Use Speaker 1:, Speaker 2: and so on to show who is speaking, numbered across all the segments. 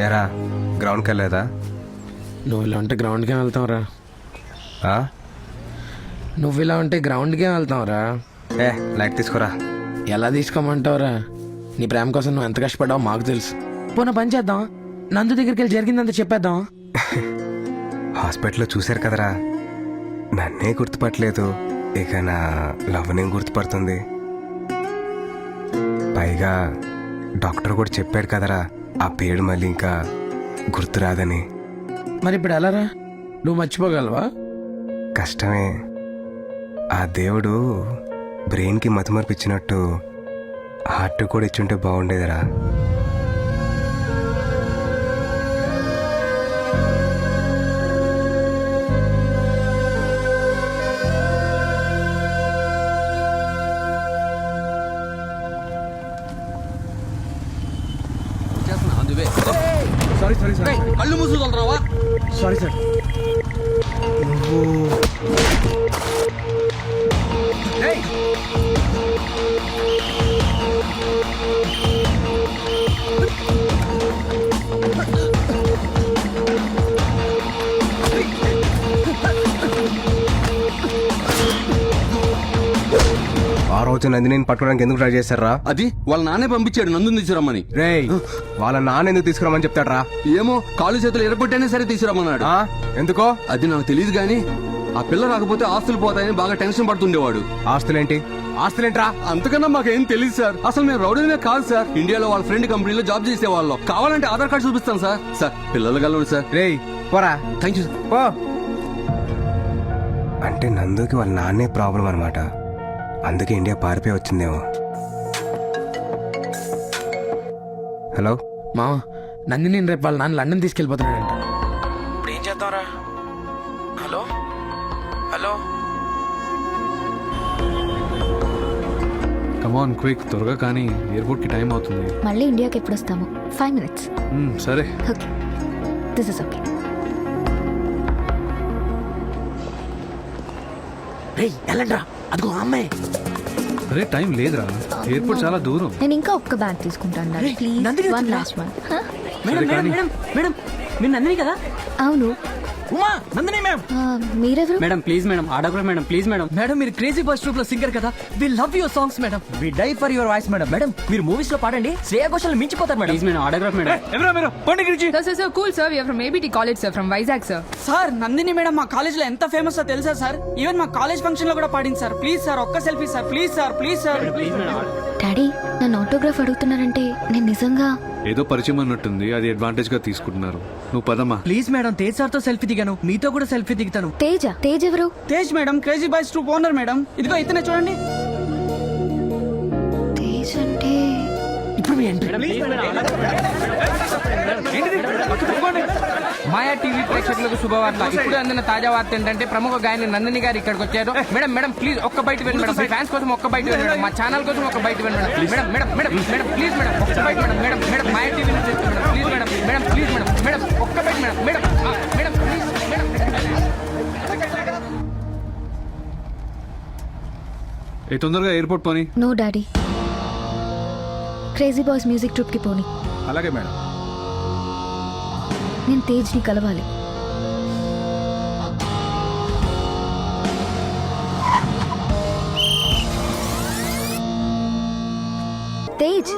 Speaker 1: ఎరా గ్రౌండ్కి వెళ్ళలేదా?
Speaker 2: నువ్వు ఇలా ఉంటే గ్రౌండ్కే వెళ్తావురా.
Speaker 1: ఆ?
Speaker 2: నువ్వు ఇలా ఉంటే గ్రౌండ్కే వెళ్తావురా.
Speaker 1: ఏ లైట్ తీసుకోరా.
Speaker 2: ఎలా తీసుకోమంటావురా? నీ ప్రేమ కోసం నువ్వు ఎంత కష్టపడ్డావో మాకు తెలుసు. పోనా పని చేద్దాం, నందు దగ్గరికి వెళ్ళి జరిగిందంత చెప్పేద్దాం.
Speaker 1: హాస్పిటల్లో చూశారు కదరా, నన్నే గుర్తుపట్టలేదు, ఇక నా లవ్నే గుర్తుపడుతుంది. పైగా డాక్టర్ కూడా చెప్పాడు కదరా, ఆ పేరు మళ్ళీ ఇంకా గుర్తురాదని.
Speaker 2: మరి ఇప్పుడు ఎలారా? నువ్వు మర్చిపోగలవా?
Speaker 1: కష్టమే. ఆ దేవుడు బ్రెయిన్కి మతిమరుపు ఇచ్చినట్టు హార్ట్ కూడా ఇచ్చుంటే బాగుండేదిరా.
Speaker 3: కళ్ళు మూసుకుంటారావా?
Speaker 2: Sorry sir.
Speaker 1: ఆ రోజు నందిని పట్టుకోవడానికి ఎందుకు ట్రై చేశారా?
Speaker 3: అది వాళ్ళ నాన్నే పంపించాడు నందుని తీసుకురమ్మని.
Speaker 1: రేయ్, వాళ్ళ నాన్న ఎందుకు తీసుకురామని చెప్తాడ్రా?
Speaker 3: ఏమో కాలు చేతులు ఎరగొట్టైనా సరే తీసుకురమ్మన్నాడు.
Speaker 1: ఆ? ఎందుకో
Speaker 3: అది నాకు తెలియదు గాని ఆ పిల్ల రాకపోతే ఆస్తులు పోతాయని బాగా టెన్షన్ పడుతుండేవాడు.
Speaker 1: ఆస్తులేంటి? ఆస్తులేంట్రా?
Speaker 3: అంతకన్నా మాకేం తెలియదు సార్. అసలు మేము రౌడీనే కాదు సార్. ఇండియాలో వాళ్ళ ఫ్రెండ్ కంపెనీలో జాబ్ చేసే వాళ్ళం. కావాలంటే ఆధార్ కార్డు చూపిస్తాను సార్. సార్ పిల్లలు కలవండి సార్.
Speaker 1: రేయ్ పోరా.
Speaker 3: Thank you sir.
Speaker 1: పో. అంటే నందుకి వాళ్ళ నాన్నే ప్రాబ్లం అనమాట, అందుకే ఇండియా పారిపోయి వచ్చిందేమో. హలో
Speaker 2: మా నందిని రేపు వాళ్ళ నాన్న లండన్ తీసుకెళ్ళిపోతున్నాడంట. ఇప్పుడు ఏం చేద్దాంరా? Hello hello.
Speaker 4: కమాన్ క్విక్, త్వరగా కానీ ఎయిర్పోర్ట్ కి టైం అవుతుంది.
Speaker 5: మళ్ళీ ఇండియాకి ఎప్పుడు వస్తాము? 5 minutes.
Speaker 4: సరే
Speaker 5: ఓకే, దిస్ ఇస్ ఓకే.
Speaker 2: రేయ్ వెళ్ళండ్రా, అదిగో ఆ అమ్మాయి.
Speaker 4: అరే టైం లేదురా, ఎయిర్పోర్ట్ చాలా దూరం.
Speaker 5: నేను ఇంకా ఒక్క బ్యాగ్ తీసుకుంటాను ప్లీజ్.
Speaker 2: నందిని
Speaker 5: వన్
Speaker 2: వచ్చిందా?
Speaker 5: Last one.
Speaker 2: Madam madam madam madam, మీరు నందిని కదా?
Speaker 5: అవును.
Speaker 2: ఉమా నందిని మ్యామ్.
Speaker 5: మీరెవరు?
Speaker 6: మేడం ప్లీజ్ మేడం, ఆడకూడ మేడం ప్లీజ్ మేడం.
Speaker 7: మేడం మీరు క్రేజీ బాయ్స్ ట్రూప్ లో సింగర్ కదా, we love your songs madam, we die for your voice madam. Madam మీరు మూవీస్ లో పాడండి, శ్రేయా ఘోషల్ మించిపోతారు మేడం.
Speaker 6: ప్లీజ్ మేడం, ఆడకూడ మేడం.
Speaker 4: ఎవరా మీరు? పండి గురించి.
Speaker 8: Sir, cool sir. We are from ABT College sir, from Vizag sir.
Speaker 7: Sir Nandini madam మా కాలేజ్ లో ఎంత ఫేమస్ తెలుసా సార్? ఈవెన్ మా కాలేజ్ ఫంక్షన్ లో కూడా పాడింది సార్. ప్లీజ్ సార్ ఒక్క selfie sir, please sir, please sir.
Speaker 5: Daddy నన్ను ఆటోగ్రాఫ్ అడుగుతున్నారంటే నేను నిజంగా
Speaker 4: ఏదో పరిచయం అన్నట్టుంది, అది అడ్వాంటేజ్ గా తీసుకుంటున్నారు. నువ్వు పదమ్మా.
Speaker 7: ప్లీజ్ మేడం, తేజ్ సార్ తో సెల్ఫీ దిగాను, మీతో కూడా సెల్ఫీ దిగుతాను.
Speaker 5: తేజ్ ఎవరు?
Speaker 7: Tej madam crazy boys troupe owner madam. ఇదిగో ఇతనే చూడండి.
Speaker 5: తేజ్ అంటే
Speaker 2: ఇప్పుడు మీ ఎంట్రీ.
Speaker 8: మాయా టీవీ ప్రేక్షకులకు శుభవార్త. ఇప్పుడు అందిన తాజా వార్త ఏంటంటే ప్రముఖ గాయని నందిని గారు ఇక్కడికి వచ్చారు. మేడం మేడం ప్లీజ్ ఒక్క బయట వెళ్ళండి మేడం. మీ ఫ్యాన్స్ కోసం ఒక్క బయట వెళ్ళండి మేడం. మా ఛానల్ కోసం ఒక్క బయట వెళ్ళండి madam. Madam madam madam please madam ఒక్క బయట madam. Madam madam Maya TV నుంచి madam please madam. Madam please madam. Madam ఒక్క బయట madam. Madam madam please madam.
Speaker 4: ఏ తొందరగా ఎయిర్పోర్ట్ పోనీ.
Speaker 5: No daddy, crazy boys music troupe కి పోని.
Speaker 4: అలాగే మేడం.
Speaker 5: నేను తేజ్ ని కలవాలి. తేజ్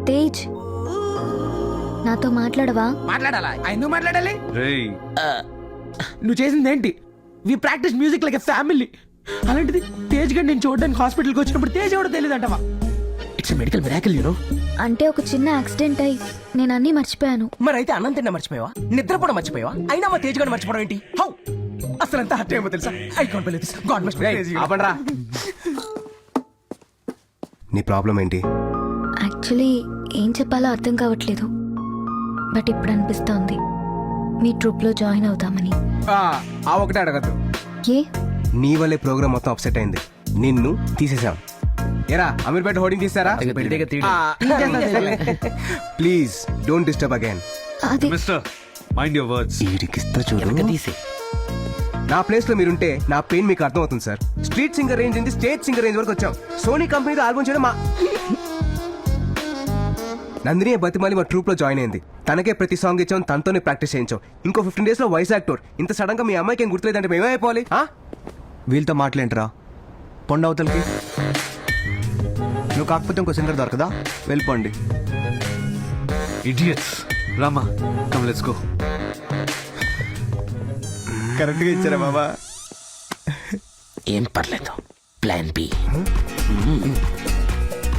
Speaker 5: తేజ్ నాతో మాట్లాడవా?
Speaker 2: మాట్లాడాలా? ఎందుకు మాట్లాడాలి?
Speaker 4: రేయ్
Speaker 2: నువ్వు చేసింది ఏంటి? We practice music like a family. అలాంటిది తేజ్ గడ్ నేను చూడడానికి హాస్పిటల్కి వచ్చినప్పుడు తేజ్ ఎవడో తెలియదు అంటవా? It's medical miracle you know.
Speaker 5: అంటే ఒక చిన్న యాక్సిడెంట్ అయి నేను అన్నీ మర్చిపోయాను.
Speaker 7: మరి అయితే అన్నం తిన్నా మర్చిపోయావా? నిద్రపోవడం మర్చిపోయావా? అయినా మా తేజ్ గారిని మర్చిపోవడం ఏంటి? హౌ అసలు ఎంత హర్ట్ ఏమో తెలుసా? I can't believe this. God must be crazy.
Speaker 1: ఆపండ్రా. నీ ప్రాబ్లం ఏంటి?
Speaker 5: యాక్చువల్లీ ఏం చెప్పాలో అర్థం కావట్లేదు, బట్ ఇప్పుడు అనిపిస్తోంది మీ ట్రూప్లో జాయిన్ అవుదామని.
Speaker 1: ఆ ఒకటే అడగద్దు.
Speaker 5: ఏ?
Speaker 1: నీ వల్లే ప్రోగ్రామ్ మొత్తం అప్సెట్ అయింది, నిన్ను తీసేసాం. ఎరా అమీర్పేట హోర్డింగ్ తీసారా? Please don't disturb again.
Speaker 5: అది
Speaker 4: మిస్టర్ మైండ్ యువర్ వర్డ్స్.
Speaker 1: ఈడికిస్తా చూడు. నా ప్లేస్ లో మీరుంటే నా పెయిన్ మీకు అర్థమవుతుంది సార్. స్ట్రీట్ సింగర్ రేంజ్ నుంచి స్టేట్ సింగర్ రేంజ్ వరకు వచ్చాం. సోనీ కంపెనీతో ఆల్బమ్ చేయడం మా నందిని బతిమాలి మా ట్రూప్ లో జాయిన్ అయింది. తనకే ప్రతి సాంగ్ ఇచ్చాం, తనతోనే ప్రాక్టీస్ చేయించాం. ఇంకో 15 days లో వైజాగ్ టూర్. ఇంత సడన్ గా మీ అమ్మాయికి ఏం గుర్తులేదంటే మేమైపోవాలి?
Speaker 9: వీళ్ళతో మాట్లాడరా, పొండ అవతలకి. నువ్వు కాకపోతే ఇంకో సింగర్ దొరకదా? వెళ్ళిపోండి.
Speaker 4: Idiots. Rama, come let's go.
Speaker 9: కరెక్ట్గా ఇచ్చారా బాబా?
Speaker 2: ఏం పర్లేదు, ప్లాన్ బి.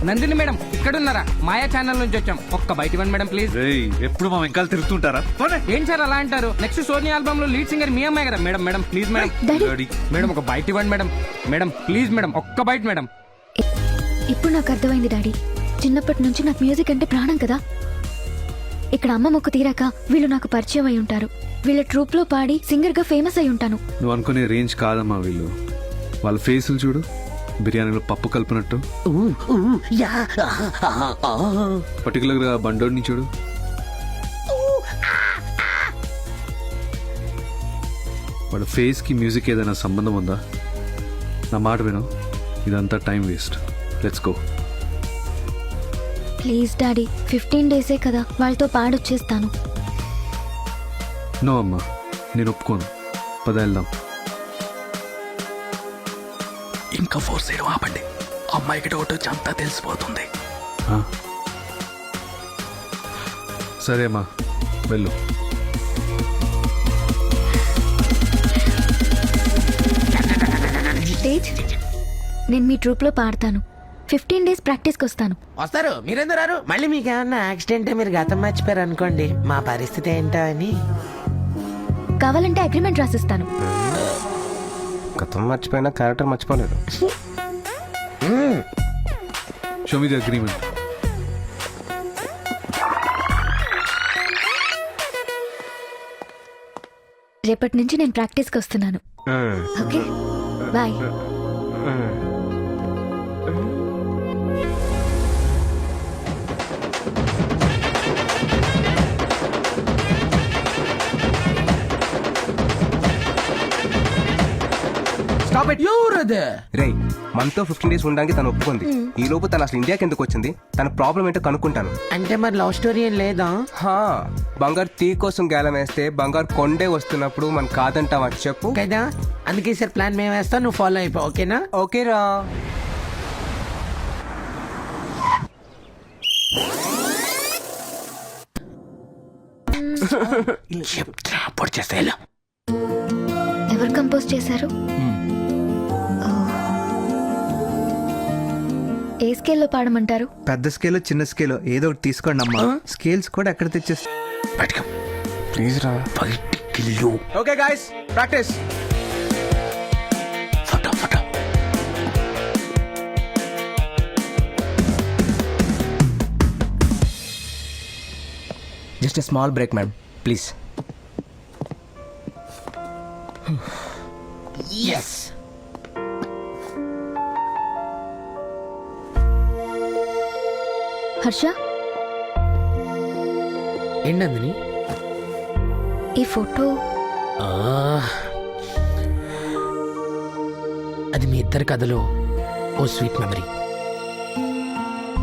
Speaker 8: నందిని మేడం ఇక్కడ ఉన్నారా? మాయా ఛానల్ నుంచి వచ్చాం, ఒక్క బయట ఇవ్వండి మేడం ప్లీజ్.
Speaker 4: రేయ్, ఎప్పుడు మా వెంకాల తిరుగుతుంటారా? పోనీ.
Speaker 8: ఏం సార్ అలా అంటారు? నెక్స్ట్ సోనీ ఆల్బమ్ లో లీడ్ సింగర్ మీ అమ్మాయి కదా madam. Madam please madam.
Speaker 4: Daddy.
Speaker 8: Madam ఒక బయట ఇవ్వండి మేడం. మేడం ప్లీజ్ మేడం, ఒక్క బయట మేడం.
Speaker 5: ఇప్పుడు నాకు అర్థమైంది డాడీ. చిన్నప్పటి నుంచి నాకు మ్యూజిక్ అంటే ప్రాణం కదా. ఇక్కడ అమ్మ మొక్కు తీరాక వీళ్ళు నాకు పరిచయం అయి ఉంటారు. వీళ్ళ ట్రూప్ లో పాడి సింగర్ గా ఫేమస్ అయి ఉంటాను.
Speaker 4: నువ్వు అనుకునే రేంజ్ కాదమ్మా వీళ్ళు. వాళ్ళ ఫేసులు చూడు, బిర్యానీలో పప్పు కలిపినట్టు. పర్టికులర్ గా బండోడిని చూడు. వాడు ఫేస్ కి మ్యూజిక్ ఏదైనా సంబంధం ఉందా? నా మాట విను, ఇదంతా time waste. Let's go.
Speaker 5: Please daddy, 15 days కదా, వాళ్ళతో పాడొచ్చేస్తాను.
Speaker 4: నో అమ్మా, నేను ఒప్పుకోను. పద వెళ్దాం.
Speaker 2: ఇంకా ఫోర్స్ చేయడం ఆపండి. అమ్మాయికి డౌట్ వచ్చి అంతా తెలిసిపోతుంది.
Speaker 4: ఆ? సరే అమ్మా, వెళ్ళు.
Speaker 5: తేజ్, నేను మీ ట్రూప్ లో పాడతాను. 15 days ప్రాక్టీస్కి వస్తాను.
Speaker 2: వస్తారు, మీరెందుకు రారు? మళ్ళీ మీకు ఏమన్నా యాక్సిడెంట్, మీరు గతం మర్చిపోయారు అనుకోండి, మా పరిస్థితి ఏంటో అని.
Speaker 5: కావాలంటే అగ్రిమెంట్ రాసిస్తాను.
Speaker 1: గతం మర్చిపోయినా క్యారెక్టర్ మర్చిపోలేదు.
Speaker 4: Show me the agreement.
Speaker 5: రేపటి నుంచి నేను ప్రాక్టీస్కి వస్తున్నాను. Okay, bye.
Speaker 1: Stop it.
Speaker 2: ఎవరది?
Speaker 1: రేయ్, మనతో 15 days ఉండడానికి తను ఒప్పుకుంది. ఈ లోపు తను అసలు ఇండియాకి ఎందుకు వచ్చింది, తన ప్రాబ్లం ఏంటో కనుక్కుంటాను.
Speaker 2: అంటే మరి లవ్ స్టోరీ ఏం లేదా?
Speaker 1: హా, బంగారు తీ కోసం గేలం వేస్తే బంగారు కొండే వస్తున్నప్పుడు మనం కాదంటావా చెప్పు.
Speaker 2: కదా, అందుకే సార్ ప్లాన్ మేము వేస్తాం, నువ్వు ఫాలో అయిపో. ఓకేనా?
Speaker 1: ఓకేరా.
Speaker 2: చెప్తా, పొడి చేస్తా.
Speaker 5: ఎవరు కంపోజ్ చేశారు? ఓ. ఏ స్కేల్లో పాడమంటారు?
Speaker 9: పెద్ద స్కేల్, చిన్న స్కేల్ ఏదో ఒకటి తీసుకోండి అమ్మా. స్కేల్స్ కూడా ఎక్కడ తెచ్చేస్తా?
Speaker 2: బయటకు
Speaker 1: ప్లీజ్ రా.
Speaker 2: బయటికి.
Speaker 1: Okay guys, practice.
Speaker 2: Photo photo.
Speaker 7: Just small break ma'am, please.
Speaker 2: Yes.
Speaker 5: Harsha,
Speaker 2: ఏంటందని?
Speaker 5: ఈ ఫోటో
Speaker 2: అది మీ ఇద్దరి కథలో ఓ స్వీట్ మెమరీ.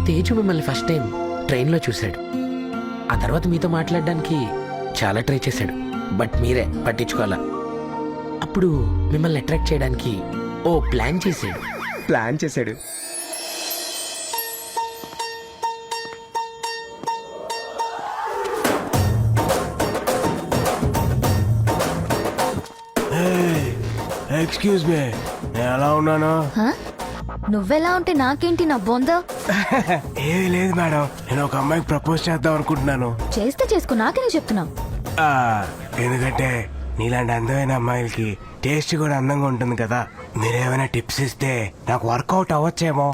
Speaker 2: తేజు మిమ్మల్ని ఫస్ట్ టైం ట్రైన్లో చూశాడు. ఆ తర్వాత మీతో మాట్లాడడానికి చాలా ట్రై చేశాడు, బట్ మీరే పట్టించుకోవాలా. అప్పుడు మిమ్మల్ని అట్రాక్ట్ చేయడానికి ఓ ప్లాన్ చేశాడు.
Speaker 1: ప్లాన్ చేశాడు. ఎక్స్క్యూజ్ మీ, నేను ఎలా ఉన్నాను?
Speaker 5: హా? నువ్వెలా ఉంటే నాకేంటి, నా బొంద.
Speaker 1: ఏమీ లేదు మేడం, నేను ఒక అమ్మాయికి ప్రపోజ్ చేద్దాం అనుకుంటున్నాను.
Speaker 5: చేస్తే చేసుకో, నాకేనే చెప్తున్నావు.
Speaker 1: ఎందుకంటే నీలాంటి అందమైన అమ్మాయిలకి టేస్ట్ కూడా అందంగా ఉంటుంది కదా. మీరేమైనా టిప్స్ ఇస్తే నాకు వర్కౌట్ అవ్వచ్చేమో.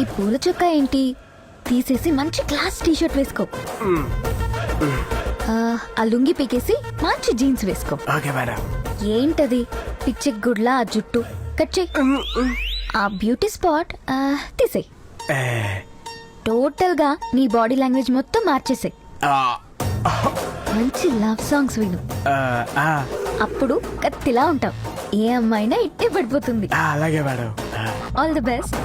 Speaker 5: ఈ పూల చొక్క ఏంటి? తీసేసి మంచి క్లాస్ టీషర్ట్ వేసుకో. ఆ లుంగి పీకేసి మంచి జీన్స్ వేసుకో.
Speaker 1: Okay madam.
Speaker 5: ఏంటది పిచ్చి గుడ్లా ఆ జుట్టు? కట్ చేయి. ఆ బ్యూటీ స్పాట్ తీసేయి. టోటల్ గా నీ బాడీ లాంగ్వేజ్ మొత్తం మార్చేసాయి. మంచి లవ్ సాంగ్స్ విను, అప్పుడు కత్తిలా ఉంటావు. ఏ అమ్మాయినా ఇట్టే పడిపోతుంది.
Speaker 1: అలాగే మేడం.
Speaker 5: All the best.